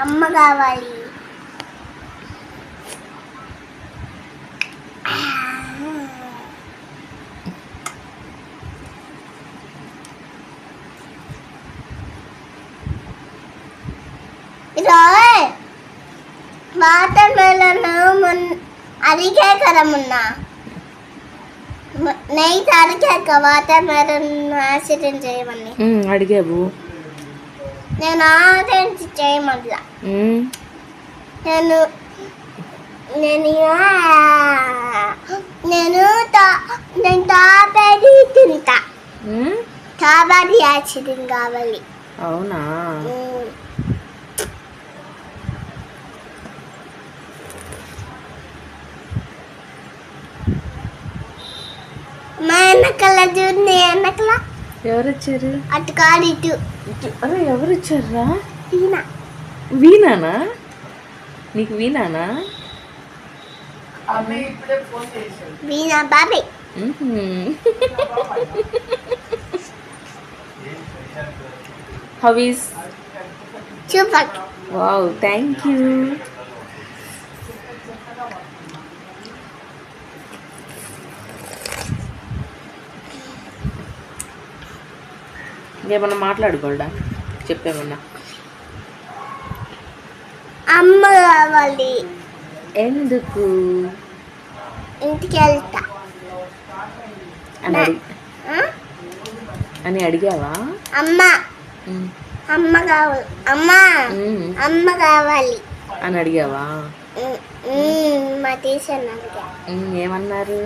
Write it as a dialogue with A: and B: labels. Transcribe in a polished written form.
A: అమ్మ కావాలి. Water melon అడిగే కదా మొన్న నైట్ అడిగాక వాటర్ మెలన్ యాక్సిడెంట్ చేయమని
B: అడిగావు.
A: నేను యాక్సిడెంట్ చేయమల్లా. నేను నేను నేను నేను తాబేడి తింటా. తాబేడి యాక్సిడెంట్ కావాలి.
B: అవునా?
A: మా వెనకల చూడండి. వెనకల
B: ఎవరు వచ్చారు?
A: అటు కాదు ఇటు.
B: అరే ఎవరు వచ్చారా?
A: వీణా.
B: వీణానా? నీకు వీణానా?
A: వీణా బాబాయ్.
B: How is?
A: Super.
B: Wow, thank you. ఏమన్నా మాట్లాడుకోడా? చెప్పేమన్నా.
A: అమ్మ కావాలి.
B: ఎందుకు?
A: ఇంటికి వెళ్తా
B: అని అడిగావా?
A: అమ్మ అమ్మ కావాలి. అమ్మ కావాలి
B: అని అడిగావా?
A: మా టీచర్ అడిగా.
B: ఏమన్నారు?